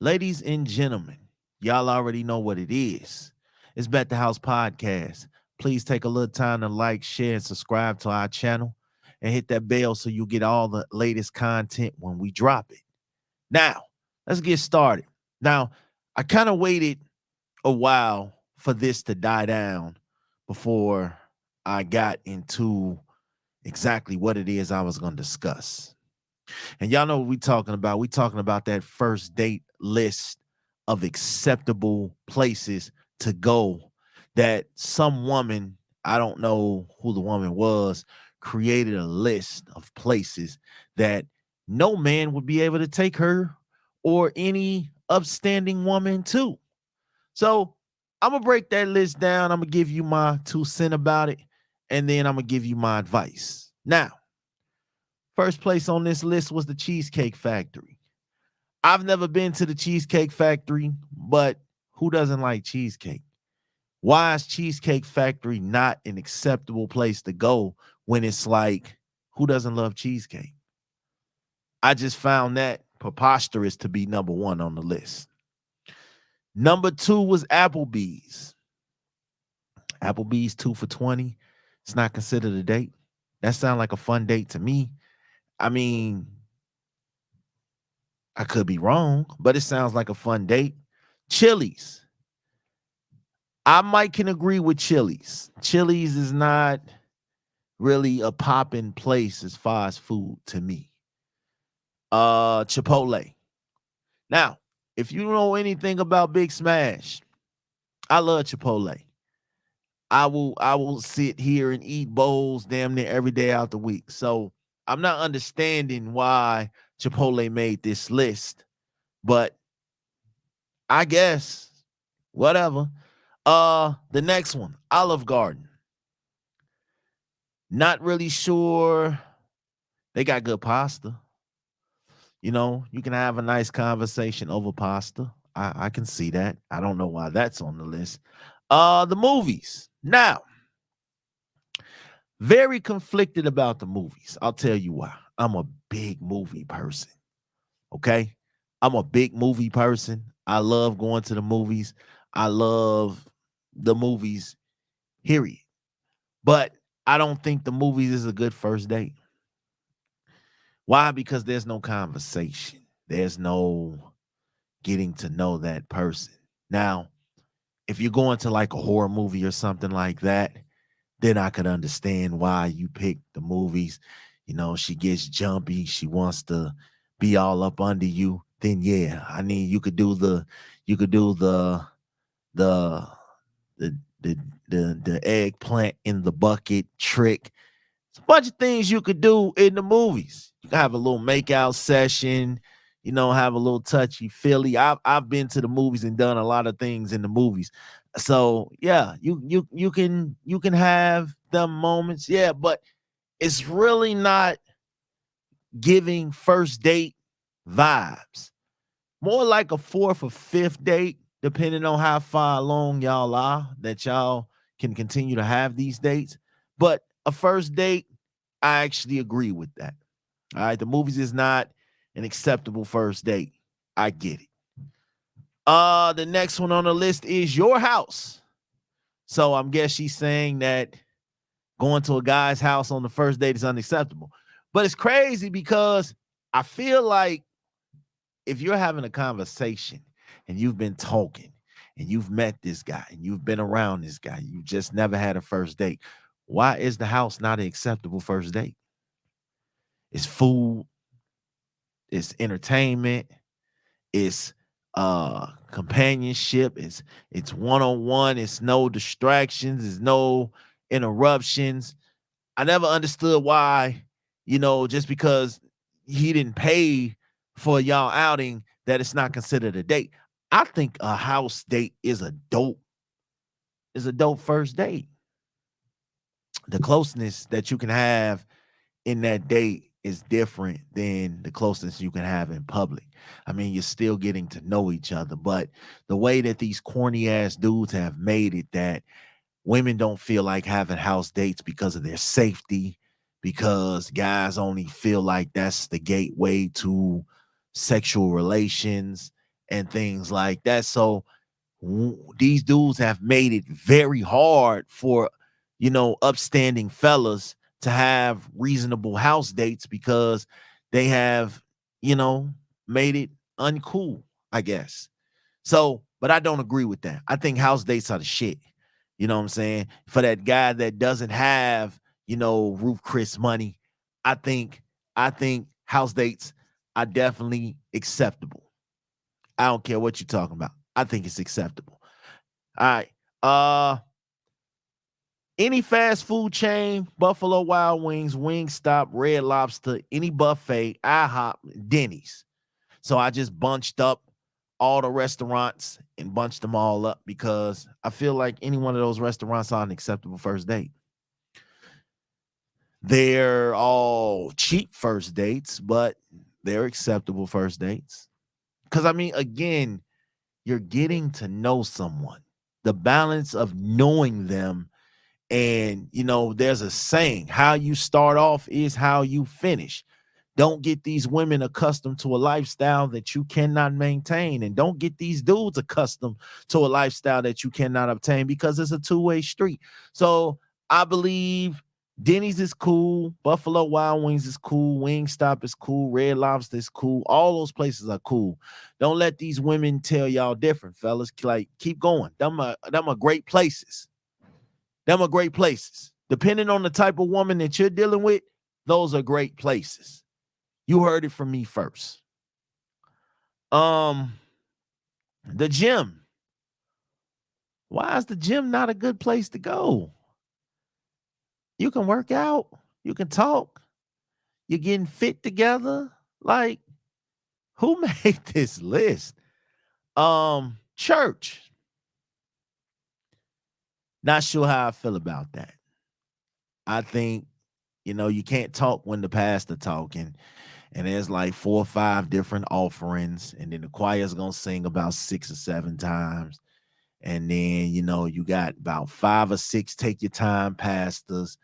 Ladies and gentlemen, y'all already know what it is. It's Bet the House Podcast. Please take a little time to like, share, and subscribe to our channel and hit that bell so you get all the latest content when we drop it. Now, let's get started. Now, I kind of waited a while for this to die down before I got into exactly what it is I was going to discuss. And y'all know what we talking about. We talking about that first date list of acceptable places to go that some woman, I don't know who the woman was, created a list of places that no man would be able to take her or any upstanding woman to. So I'm gonna break that list down. I'm gonna give you my 2 cents about it, and then I'm gonna give you my advice. Now, first place on this list was the Cheesecake Factory. I've never been to the Cheesecake Factory, but who doesn't like cheesecake? Why is Cheesecake Factory not an acceptable place to go when it's like, who doesn't love cheesecake? I just found that preposterous to be number one on the list. Number two was Applebee's. Applebee's 2 for $20. It's not considered a date. That sounds like a fun date to me. I mean, I could be wrong, but it sounds like a fun date. Chili's. I might can agree with Chili's. Chili's is not really a popping place as far as food to me. Chipotle. Now, if you know anything about Big Smash, I love Chipotle. I will sit here and eat bowls damn near every day out the week. So I'm not understanding why Chipotle made this list, but I guess whatever. The next one, Olive Garden. Not really sure. They got good pasta. You know, you can have a nice conversation over pasta. I can see that. I don't know why that's on the list. The movies. Now, very conflicted about the movies. I'll tell you why. I'm a big movie person. Okay. I'm a big movie person. I love going to the movies. I love the movies, period. But I don't think the movies is a good first date. Why? Because there's no conversation. There's no getting to know that person. Now, if you're going to like a horror movie or something like that, then I could understand why you pick the movies. You know, she gets jumpy, she wants to be all up under you. Then yeah, I mean, you could do the the the eggplant in the bucket trick. It's a bunch of things you could do in the movies. You can have a little makeout session, you know, have a little touchy feely. I've been to the movies and done a lot of things in the movies. So yeah, you can have them moments. Yeah, but it's really not giving first date vibes. More like a fourth or fifth date, depending on how far along y'all are, that y'all can continue to have these dates. But a first date, I actually agree with that. All right. The movies is not an acceptable first date. I get it. The next one on the list is your house. So I'm guess she's saying that going to a guy's house on the first date is unacceptable. But it's crazy because I feel like if you're having a conversation and you've been talking and you've met this guy and you've been around this guy, you just never had a first date. Why is the house not an acceptable first date? It's food, it's entertainment, it's companionship, it's one-on-one, it's no distractions, it's no interruptions. I never understood why, just because he didn't pay for y'all outing that it's not considered a date. I think a house date is a dope first date. The closeness that you can have in that date is different than the closeness you can have in public. I mean, you're still getting to know each other, but the way that these corny ass dudes have made it that women don't feel like having house dates because of their safety, because guys only feel like that's the gateway to sexual relations. and things like that. So these dudes have made it very hard for, upstanding fellas to have reasonable house dates because they have, you know, made it uncool, I guess. So, but I don't agree with that. I think house dates are the shit. You know what I'm saying? For that guy that doesn't have, Roof Chris money, I think I think house dates are definitely acceptable. I don't care what you're talking about. I think it's acceptable. All right. Any fast food chain, Buffalo Wild Wings, Wingstop, Red Lobster, any buffet, IHOP, Denny's. So I just bunched up all the restaurants and bunched them all up because I feel like any one of those restaurants are an acceptable first date. They're all cheap first dates, but they're acceptable first dates. Because, I mean, again, you're getting to know someone. The balance of knowing them. And, there's a saying, how you start off is how you finish. Don't get these women accustomed to a lifestyle that you cannot maintain. And don't get these dudes accustomed to a lifestyle that you cannot obtain because it's a two-way street. So I believe Denny's is cool. Buffalo Wild Wings is cool. Wingstop is cool. Red Lobster is cool. All those places are cool. Don't let these women tell y'all different, fellas. Like, keep going. Them are great places. Them are great places. Depending on the type of woman that you're dealing with, those are great places. You heard it from me first. The gym. Why is the gym not a good place to go? You can work out, you can talk, you're getting fit together. Like, who made this list? Church. Not sure how I feel about that. I think, you can't talk when the pastor talking. And there's like 4 or 5 different offerings, and then the choir's gonna sing about 6 or 7 times. And then, you got about 5 or 6 take your time pastors,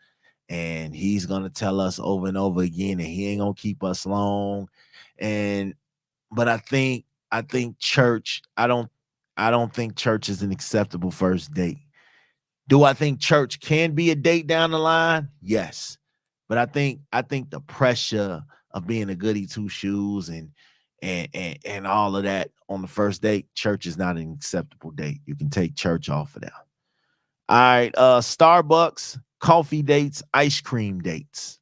and he's gonna tell us over and over again that he ain't gonna keep us long. And but I think church, I don't think church is an acceptable first date. Do I think church can be a date down the line? Yes. But I think the pressure of being a goody two shoes and all of that on the first date, church is not an acceptable date. You can take church off of that. All right, Starbucks, coffee dates, ice cream dates.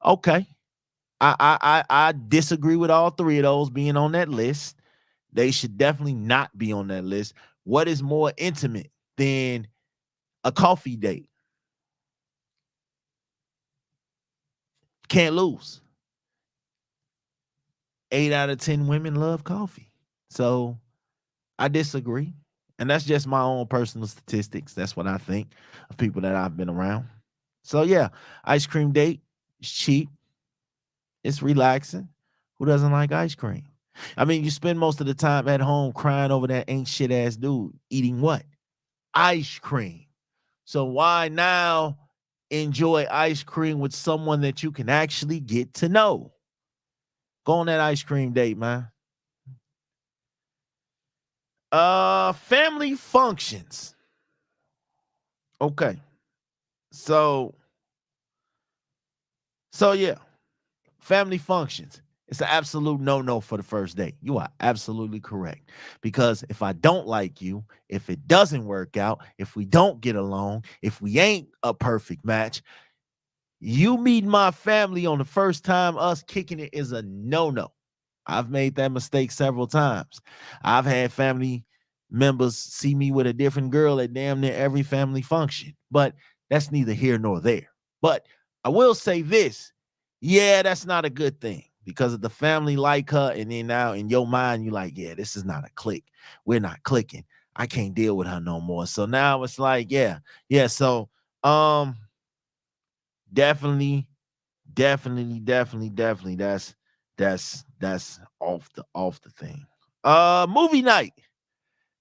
Okay. I disagree with all 3 of those being on that list. They should definitely not be on that list. What is more intimate than a coffee date? Can't lose. 8 out of 10 women love coffee. So I disagree. And that's just my own personal statistics. That's what I think of people that I've been around. So yeah, ice cream date is cheap. It's relaxing. Who doesn't like ice cream? I mean, you spend most of the time at home crying over that ain't shit ass dude eating what? Ice cream. So why now enjoy ice cream with someone that you can actually get to know? Go on that ice cream date, man. Family functions. Okay. So yeah, family functions. It's an absolute no-no for the first date. You are absolutely correct. Because if I don't like you, if it doesn't work out, if we don't get along, if we ain't a perfect match, you meet my family on the first time, us kicking it is a no-no. I've made that mistake several times. I've had family members see me with a different girl at damn near every family function, but that's neither here nor there. But I will say this, yeah, that's not a good thing because of the family like her, and then now in your mind, you're like, yeah, this is not a click. We're not clicking. I can't deal with her no more. So now it's like, yeah. So definitely, definitely. That's off the thing. Movie night,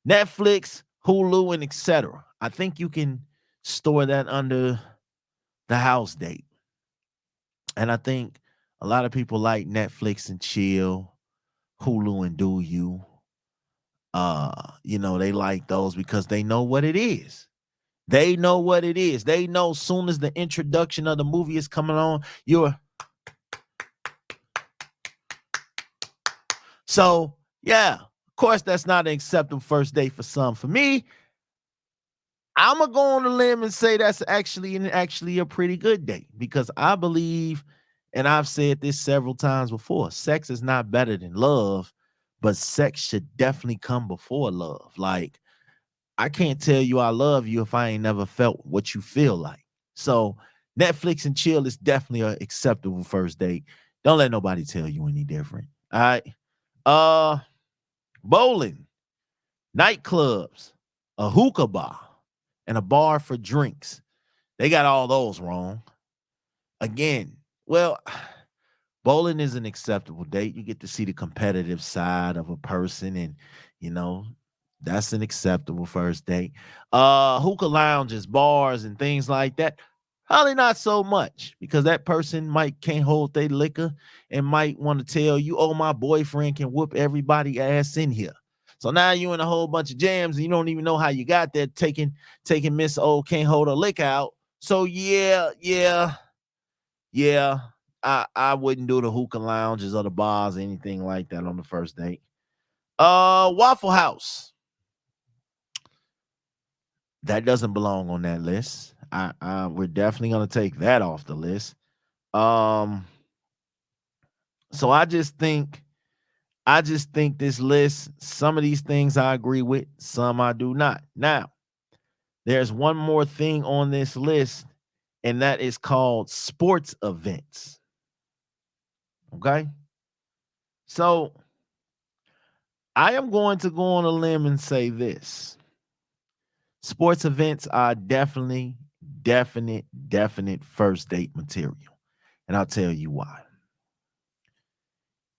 Netflix, Hulu, and etc. I think you can store that under the house date. And I think a lot of people like Netflix and chill, Hulu and do you. They like those because they know what it is. They know what it is. They know soon as the introduction of the movie is coming on, you're so yeah. Of course, that's not an acceptable first date for some. For me, I'm gonna go on a limb and say that's actually a pretty good date because I believe, and I've said this several times before, sex is not better than love, but sex should definitely come before love. Like, I can't tell you I love you if I ain't never felt what you feel like. So Netflix and chill is definitely an acceptable first date. Don't let nobody tell you any different. All right. Uh Bowling, nightclubs, a hookah bar, and a bar for drinks. They got all those wrong. Again, well, bowling is an acceptable date. You get to see the competitive side of a person, and you know, that's an acceptable first date. Hookah lounges, bars, and things like that. Probably not so much because that person might can't hold their liquor and might want to tell you, oh, my boyfriend can whoop everybody ass in here. So now you in a whole bunch of jams and you don't even know how you got there taking Miss O can't hold her liquor out. So yeah, I wouldn't do the hookah lounges or the bars, anything like that on the first date. Waffle House. That doesn't belong on that list. We're definitely gonna take that off the list. Um, so I just think this list, some of these things I agree with, some I do not. Now, there's one more thing on this list, and that is called sports events. Okay. So I am going to go on a limb and say this. Sports events are definitely, definite first date material. And I'll tell you why.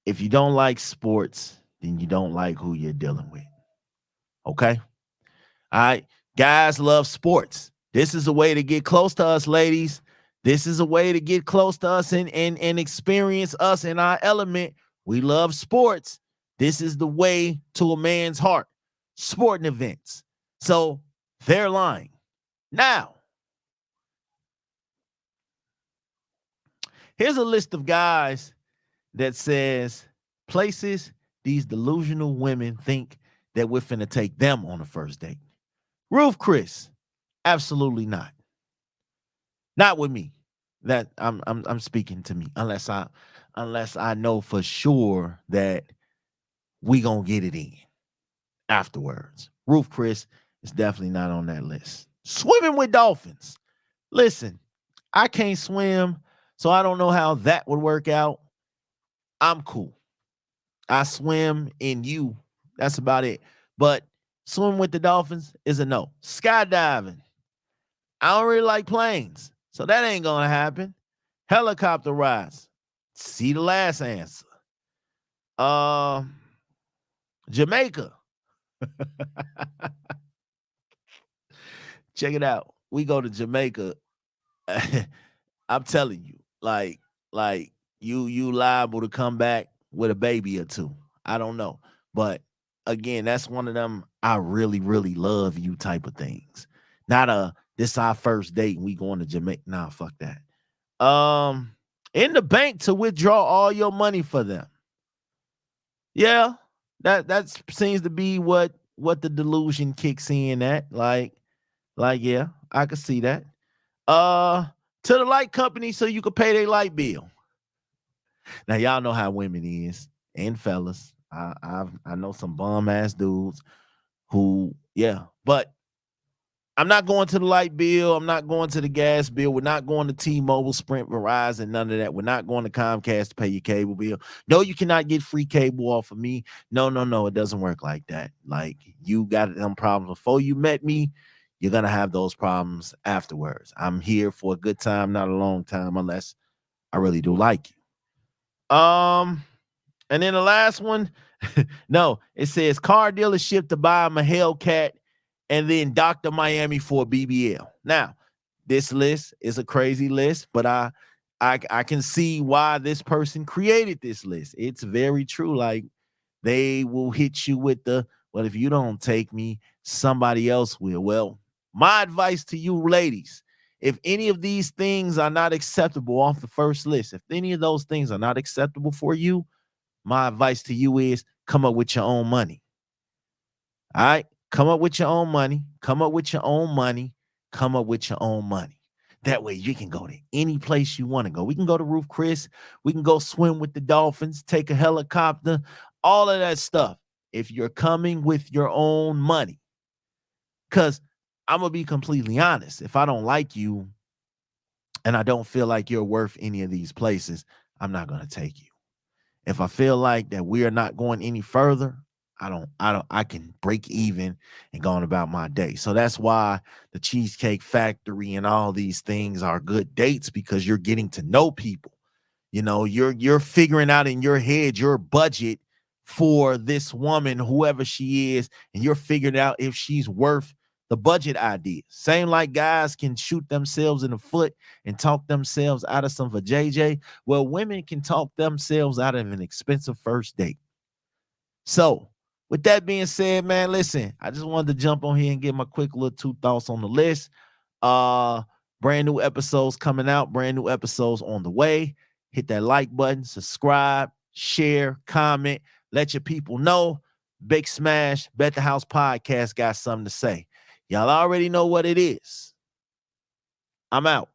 If you don't like sports, then you don't like who you're dealing with. Okay? All right. Guys love sports. This is a way to get close to us, ladies. This is a way to get close to us and experience us in our element. We love sports. This is the way to a man's heart. Sporting events. So they're lying. Now, here's a list of guys that says places these delusional women think that we're finna take them on a first date. Ruth Chris, absolutely not. Not with me. That I'm speaking to me unless I know for sure that we gonna get it in afterwards. Ruth Chris is definitely not on that list. Swimming with dolphins. Listen, I can't swim, so I don't know how that would work out. I'm cool. I swim in you. That's about it. But swim with the dolphins is a no. Skydiving. I don't really like planes, so that ain't gonna happen. Helicopter rides. See the last answer. Uh, Jamaica. Check it out. We go to Jamaica. I'm telling you, like you liable to come back with a baby or two. I don't know, but again, that's one of them. I really, really love you type of things. Not a this our first date and we going to Jamaica. Nah, fuck that. Um, in the bank to withdraw all your money for them. Yeah, that seems to be what the delusion kicks in at. Like yeah, I could see that. Uh, to the light company so you could pay their light bill. Now y'all know how women is and fellas. I know some bum ass dudes who yeah, but I'm not going to the light bill. I'm not going to the gas bill. We're not going to T-Mobile, Sprint, Verizon, none of that. We're not going to Comcast to pay your cable bill. No, you cannot get free cable off of me. No, no, no. It doesn't work like that. Like you got them problems before you met me. You're gonna have those problems afterwards. I'm here for a good time, not a long time, unless I really do like you. And then the last one, no, it says car dealership to buy a Hellcat and then Dr. Miami for a BBL. Now, this list is a crazy list, but I can see why this person created this list. It's very true. Like they will hit you with the Well, if you don't take me, somebody else will. Well, my advice to you ladies, if any of these things are not acceptable off the first list, if any of those things are not acceptable for you, my advice to you is come up with your own money. All right. Come up with your own money. Come up with your own money. Come up with your own money. That way you can go to any place you want to go. We can go to Roof Chris. We can go swim with the dolphins, take a helicopter, all of that stuff. If you're coming with your own money. Because I'm going to be completely honest. If I don't like you and I don't feel like you're worth any of these places, I'm not going to take you. If I feel like that we are not going any further, I can break even and go on about my day. So that's why the Cheesecake Factory and all these things are good dates, because you're getting to know people. You know, you're figuring out in your head your budget for this woman, whoever she is, and you're figuring out if she's worth the budget idea. Same like guys can shoot themselves in the foot and talk themselves out of some for JJ. Well, women can talk themselves out of an expensive first date. So, with that being said, man, listen, I just wanted to jump on here and get my quick little 2 thoughts on the list. Uh, brand new episodes coming out, brand new episodes on the way. Hit that like button, subscribe, share, comment, let your people know. Big Smash, Bet the House Podcast got something to say. Y'all already know what it is. I'm out.